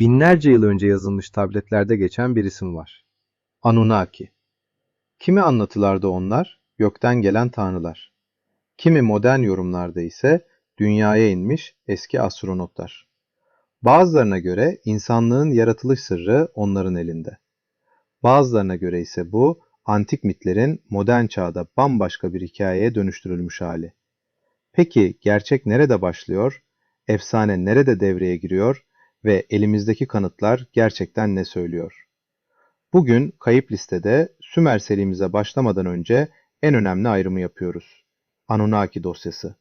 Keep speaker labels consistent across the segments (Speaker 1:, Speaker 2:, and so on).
Speaker 1: Binlerce yıl önce yazılmış tabletlerde geçen bir isim var. Anunnaki. Kimi anlatılarda onlar gökten gelen tanrılar. Kimi modern yorumlarda ise dünyaya inmiş eski astronotlar. Bazılarına göre insanlığın yaratılış sırrı onların elinde. Bazılarına göre ise bu antik mitlerin modern çağda bambaşka bir hikayeye dönüştürülmüş hali. Peki gerçek nerede başlıyor? Efsane nerede devreye giriyor ve elimizdeki kanıtlar gerçekten ne söylüyor? Bugün Kayıp Liste'de Sümer serimize başlamadan önce en önemli ayrımı yapıyoruz. Anunnaki dosyası.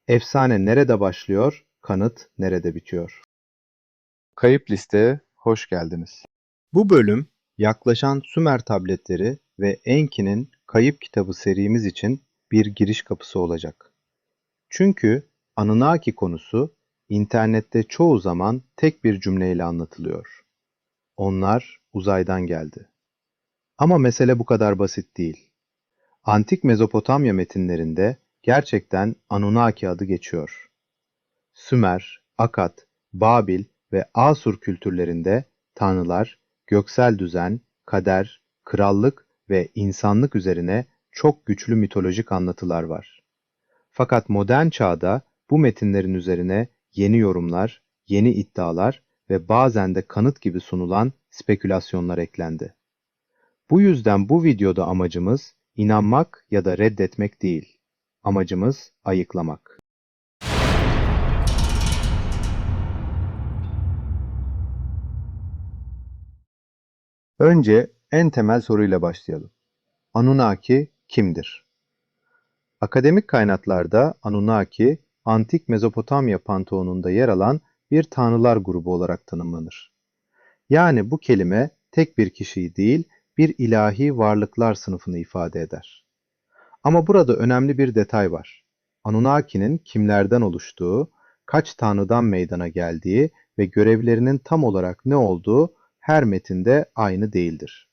Speaker 1: Efsane nerede başlıyor, kanıt nerede bitiyor? Kayıp Liste'ye hoş geldiniz. Bu bölüm yaklaşan Sümer tabletleri ve Enki'nin Kayıp Kitabı serimiz için bir giriş kapısı olacak. Çünkü Anunnaki konusu internette çoğu zaman tek bir cümleyle anlatılıyor. Onlar uzaydan geldi. Ama mesele bu kadar basit değil. Antik Mezopotamya metinlerinde gerçekten Anunnaki adı geçiyor. Sümer, Akkad, Babil ve Asur kültürlerinde tanrılar, göksel düzen, kader, krallık ve insanlık üzerine çok güçlü mitolojik anlatılar var. Fakat modern çağda bu metinlerin üzerine yeni yorumlar, yeni iddialar ve bazen de kanıt gibi sunulan spekülasyonlar eklendi. Bu yüzden bu videoda amacımız inanmak ya da reddetmek değil. Amacımız ayıklamak. Önce en temel soruyla başlayalım. Anunnaki kimdir? Akademik kaynaklarda Anunnaki, Antik Mezopotamya panteonunda yer alan bir tanrılar grubu olarak tanımlanır. Yani bu kelime tek bir kişiyi değil, bir ilahi varlıklar sınıfını ifade eder. Ama burada önemli bir detay var. Anunnaki'nin kimlerden oluştuğu, kaç tanrıdan meydana geldiği ve görevlerinin tam olarak ne olduğu her metinde aynı değildir.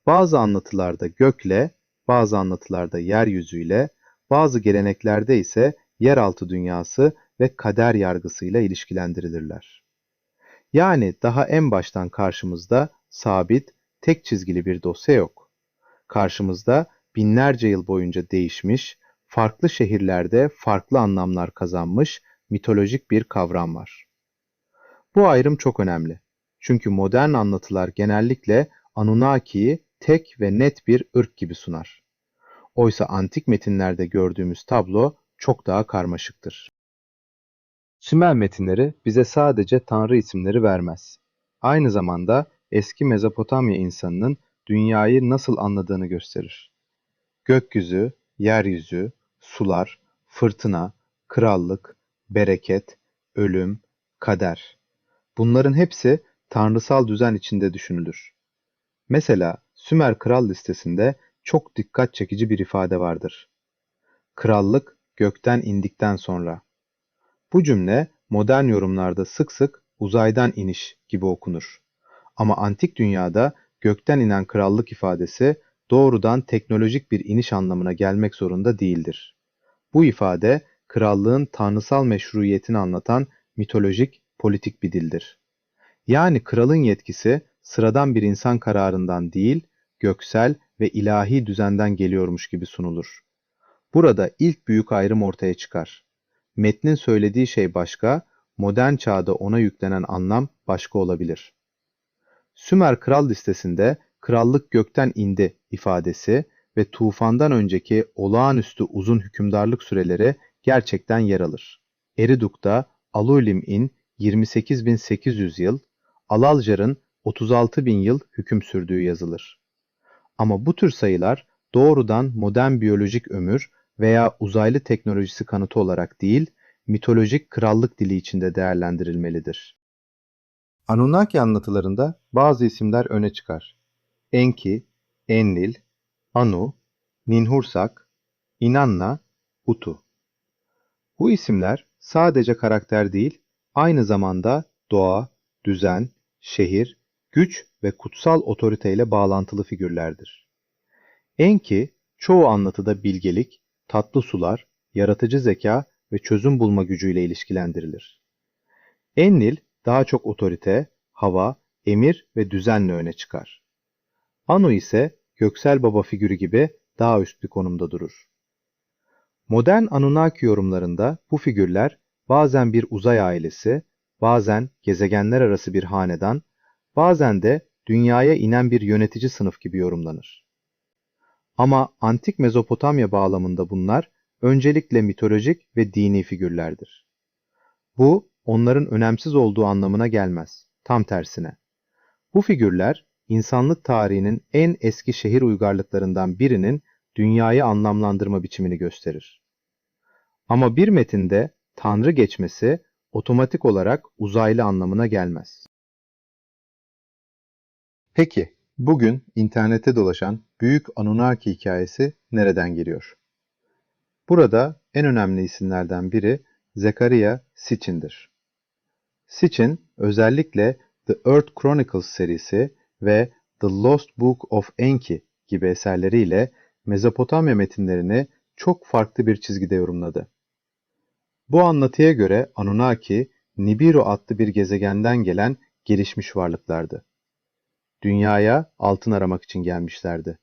Speaker 1: Bazı anlatılarda gökle, bazı anlatılarda yeryüzüyle, bazı geleneklerde ise yeraltı dünyası ve kader yargısıyla ilişkilendirilirler. Yani daha en baştan karşımızda sabit, tek çizgili bir dosya yok. Karşımızda binlerce yıl boyunca değişmiş, farklı şehirlerde farklı anlamlar kazanmış mitolojik bir kavram var. Bu ayrım çok önemli. Çünkü modern anlatılar genellikle Anunnaki'yi tek ve net bir ırk gibi sunar. Oysa antik metinlerde gördüğümüz tablo çok daha karmaşıktır. Sümer metinleri bize sadece tanrı isimleri vermez. Aynı zamanda eski Mezopotamya insanının dünyayı nasıl anladığını gösterir. Gökyüzü, yeryüzü, sular, fırtına, krallık, bereket, ölüm, kader. Bunların hepsi tanrısal düzen içinde düşünülür. Mesela Sümer kral listesinde çok dikkat çekici bir ifade vardır. Krallık gökten indikten sonra. Bu cümle modern yorumlarda sık sık uzaydan iniş gibi okunur. Ama antik dünyada gökten inen krallık ifadesi doğrudan teknolojik bir iniş anlamına gelmek zorunda değildir. Bu ifade krallığın tanrısal meşruiyetini anlatan mitolojik, politik bir dildir. Yani kralın yetkisi sıradan bir insan kararından değil, göksel ve ilahi düzenden geliyormuş gibi sunulur. Burada ilk büyük ayrım ortaya çıkar. Metnin söylediği şey başka, modern çağda ona yüklenen anlam başka olabilir. Sümer kral listesinde krallık gökten indi ifadesi ve tufandan önceki olağanüstü uzun hükümdarlık süreleri gerçekten yer alır. Eriduk'ta Alulim'in 28.800 yıl, Alaljar'ın 36.000 yıl hüküm sürdüğü yazılır. Ama bu tür sayılar doğrudan modern biyolojik ömür veya uzaylı teknolojisi kanıtı olarak değil, mitolojik krallık dili içinde değerlendirilmelidir. Anunnaki anlatılarında bazı isimler öne çıkar. Enki, Enlil, Anu, Ninhursak, Inanna, Utu. Bu isimler sadece karakter değil, aynı zamanda doğa, düzen, şehir, güç ve kutsal otoriteyle bağlantılı figürlerdir. Enki, çoğu anlatıda bilgelik, tatlı sular, yaratıcı zeka ve çözüm bulma gücüyle ilişkilendirilir. Enlil, daha çok otorite, hava, emir ve düzenle öne çıkar. Anu ise göksel baba figürü gibi daha üst bir konumda durur. Modern Anunnaki yorumlarında bu figürler bazen bir uzay ailesi, bazen gezegenler arası bir hanedan, bazen de dünyaya inen bir yönetici sınıf gibi yorumlanır. Ama antik Mezopotamya bağlamında bunlar öncelikle mitolojik ve dini figürlerdir. Bu, onların önemsiz olduğu anlamına gelmez. Tam tersine. Bu figürler, insanlık tarihinin en eski şehir uygarlıklarından birinin dünyayı anlamlandırma biçimini gösterir. Ama bir metinde tanrı geçmesi otomatik olarak uzaylı anlamına gelmez. Peki, bugün internette dolaşan Büyük Anunnaki hikayesi nereden geliyor? Burada en önemli isimlerden biri Zecharia Sitchin'dir. Sitchin, özellikle The Earth Chronicles serisi ve The Lost Book of Enki gibi eserleriyle Mezopotamya metinlerini çok farklı bir çizgide yorumladı. Bu anlatıya göre Anunnaki, Nibiru adlı bir gezegenden gelen gelişmiş varlıklardı. Dünyaya altın aramak için gelmişlerdi.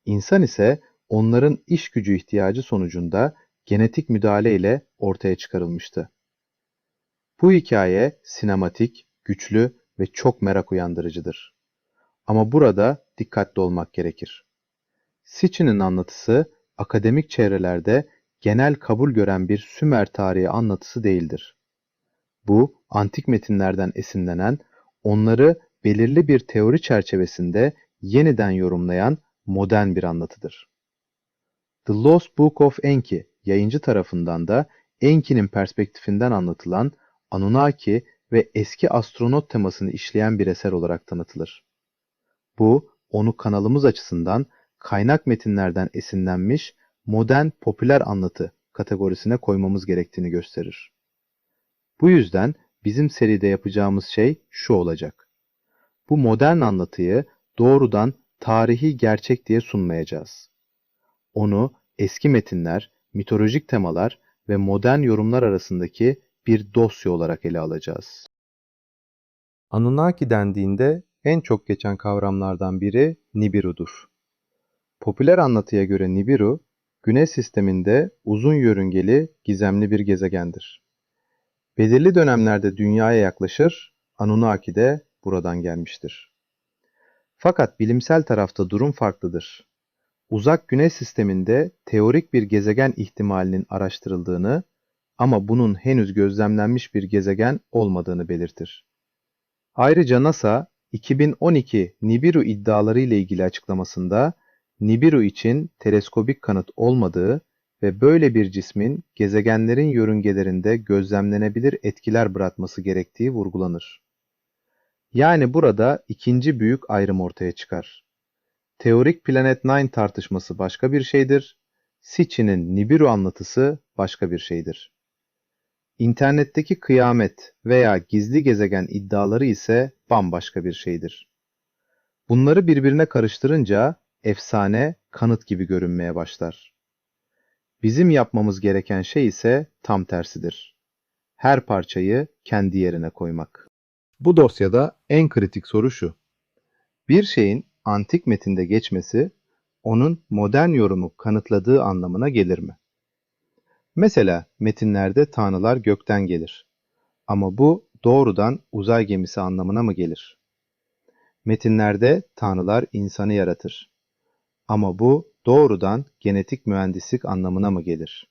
Speaker 1: İnsan ise onların iş gücü ihtiyacı sonucunda genetik müdahale ile ortaya çıkarılmıştı. Bu hikaye sinematik, güçlü ve çok merak uyandırıcıdır. Ama burada dikkatli olmak gerekir. Sitchin'in anlatısı akademik çevrelerde genel kabul gören bir Sümer tarihi anlatısı değildir. Bu, antik metinlerden esinlenen, onları belirli bir teori çerçevesinde yeniden yorumlayan modern bir anlatıdır. The Lost Book of Enki yayıncı tarafından da Enki'nin perspektifinden anlatılan Anunnaki ve eski astronot temasını işleyen bir eser olarak tanıtılır. Bu, onu kanalımız açısından kaynak metinlerden esinlenmiş modern popüler anlatı kategorisine koymamız gerektiğini gösterir. Bu yüzden bizim seride yapacağımız şey şu olacak. Bu modern anlatıyı doğrudan tarihi gerçek diye sunmayacağız. Onu eski metinler, mitolojik temalar ve modern yorumlar arasındaki bir dosya olarak ele alacağız. Anunnaki dendiğinde en çok geçen kavramlardan biri Nibiru'dur. Popüler anlatıya göre Nibiru, Güneş sisteminde uzun yörüngeli gizemli bir gezegendir. Belirli dönemlerde Dünya'ya yaklaşır, Anunnaki de buradan gelmiştir. Fakat bilimsel tarafta durum farklıdır. Uzak Güneş sisteminde teorik bir gezegen ihtimalinin araştırıldığını ama bunun henüz gözlemlenmiş bir gezegen olmadığını belirtir. Ayrıca NASA, 2012 Nibiru iddiaları ile ilgili açıklamasında Nibiru için teleskobik kanıt olmadığı ve böyle bir cismin gezegenlerin yörüngelerinde gözlemlenebilir etkiler bırakması gerektiği vurgulanır. Yani burada ikinci büyük ayrım ortaya çıkar. Teorik Planet Nine tartışması başka bir şeydir, Sitchin'in Nibiru anlatısı başka bir şeydir. İnternetteki kıyamet veya gizli gezegen iddiaları ise bambaşka bir şeydir. Bunları birbirine karıştırınca efsane kanıt gibi görünmeye başlar. Bizim yapmamız gereken şey ise tam tersidir. Her parçayı kendi yerine koymak. Bu dosyada en kritik soru şu. Bir şeyin antik metinde geçmesi, onun modern yorumu kanıtladığı anlamına gelir mi? Mesela metinlerde tanrılar gökten gelir. Ama bu doğrudan uzay gemisi anlamına mı gelir? Metinlerde tanrılar insanı yaratır. Ama bu doğrudan genetik mühendislik anlamına mı gelir?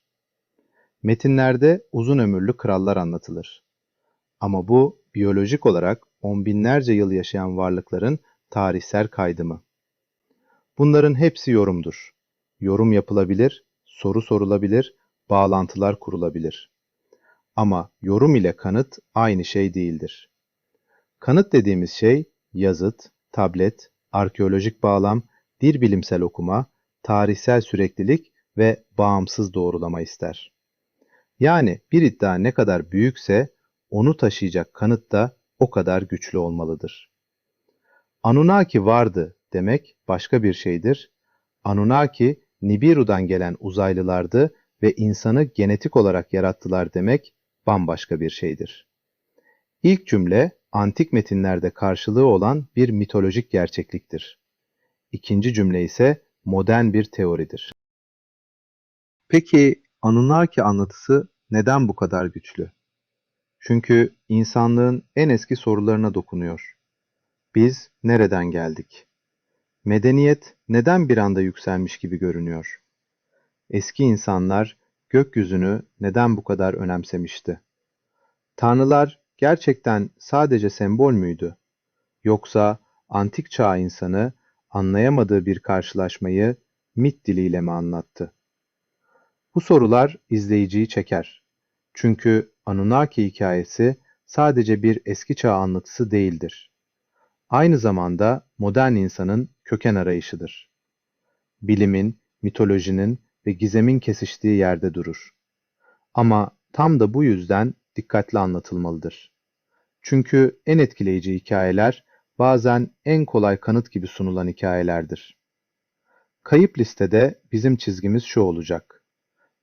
Speaker 1: Metinlerde uzun ömürlü krallar anlatılır. Ama bu biyolojik olarak on binlerce yıl yaşayan varlıkların tarihsel kaydı mı? Bunların hepsi yorumdur. Yorum yapılabilir, soru sorulabilir, bağlantılar kurulabilir. Ama yorum ile kanıt aynı şey değildir. Kanıt dediğimiz şey yazıt, tablet, arkeolojik bağlam, bir bilimsel okuma, tarihsel süreklilik ve bağımsız doğrulama ister. Yani bir iddia ne kadar büyükse onu taşıyacak kanıt da o kadar güçlü olmalıdır. Anunnaki vardı demek başka bir şeydir. Anunnaki Nibiru'dan gelen uzaylılardı ve insanı genetik olarak yarattılar demek bambaşka bir şeydir. İlk cümle antik metinlerde karşılığı olan bir mitolojik gerçekliktir. İkinci cümle ise modern bir teoridir. Peki Anunnaki anlatısı neden bu kadar güçlü? Çünkü insanlığın en eski sorularına dokunuyor. Biz nereden geldik? Medeniyet neden bir anda yükselmiş gibi görünüyor? Eski insanlar gökyüzünü neden bu kadar önemsemişti? Tanrılar gerçekten sadece sembol müydü? Yoksa antik çağ insanı anlayamadığı bir karşılaşmayı mit diliyle mi anlattı? Bu sorular izleyiciyi çeker. Çünkü Anunnaki hikayesi sadece bir eski çağ anlatısı değildir. Aynı zamanda modern insanın köken arayışıdır. Bilimin, mitolojinin ve gizemin kesiştiği yerde durur. Ama tam da bu yüzden dikkatli anlatılmalıdır. Çünkü en etkileyici hikayeler bazen en kolay kanıt gibi sunulan hikayelerdir. Kayıp listede bizim çizgimiz şu olacak: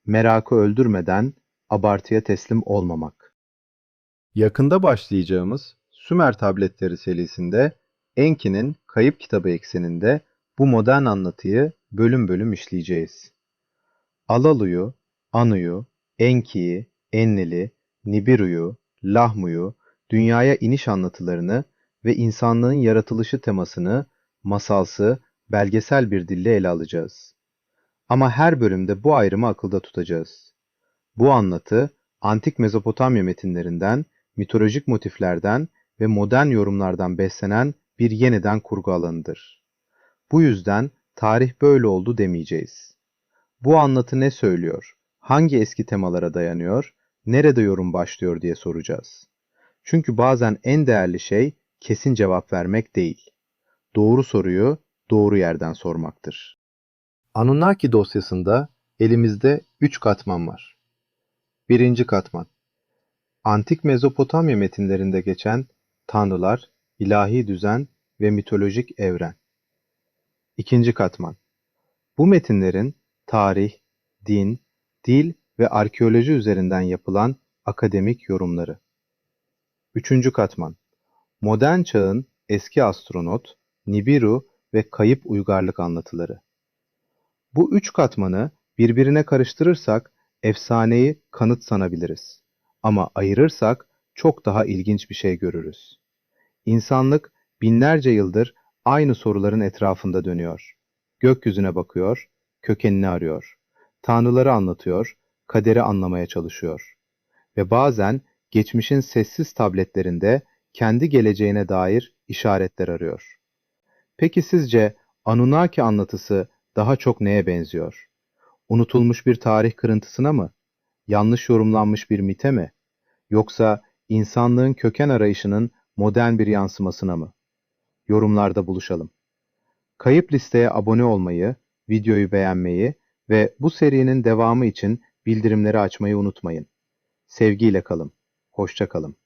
Speaker 1: merakı öldürmeden abartıya teslim olmamak. Yakında başlayacağımız Sümer Tabletleri serisinde Enki'nin Kayıp Kitabı ekseninde bu modern anlatıyı bölüm bölüm işleyeceğiz. Alalu'yu, Anu'yu, Enki'yi, Enlil'i, Nibiru'yu, Lahmu'yu, dünyaya iniş anlatılarını ve insanlığın yaratılışı temasını masalsı, belgesel bir dille ele alacağız. Ama her bölümde bu ayrımı akılda tutacağız. Bu anlatı, antik Mezopotamya metinlerinden, mitolojik motiflerden ve modern yorumlardan beslenen bir yeniden kurgu alanıdır. Bu yüzden tarih böyle oldu demeyeceğiz. Bu anlatı ne söylüyor, hangi eski temalara dayanıyor, nerede yorum başlıyor diye soracağız. Çünkü bazen en değerli şey kesin cevap vermek değil, doğru soruyu doğru yerden sormaktır. Anunnaki dosyasında elimizde 3 katman var. Birinci katman, antik Mezopotamya metinlerinde geçen tanrılar, ilahi düzen ve mitolojik evren. İkinci katman, bu metinlerin tarih, din, dil ve arkeoloji üzerinden yapılan akademik yorumları. Üçüncü katman, modern çağın eski astronot, Nibiru ve kayıp uygarlık anlatıları. Bu üç katmanı birbirine karıştırırsak efsaneyi kanıt sanabiliriz. Ama ayırırsak çok daha ilginç bir şey görürüz. İnsanlık binlerce yıldır aynı soruların etrafında dönüyor. Gökyüzüne bakıyor, kökenini arıyor. Tanrıları anlatıyor, kaderi anlamaya çalışıyor. Ve bazen geçmişin sessiz tabletlerinde kendi geleceğine dair işaretler arıyor. Peki sizce Anunnaki anlatısı daha çok neye benziyor? Unutulmuş bir tarih kırıntısına mı? Yanlış yorumlanmış bir mite mi? Yoksa insanlığın köken arayışının modern bir yansımasına mı? Yorumlarda buluşalım. Kayıp listeye abone olmayı, videoyu beğenmeyi ve bu serinin devamı için bildirimleri açmayı unutmayın. Sevgiyle kalın. Hoşça kalın.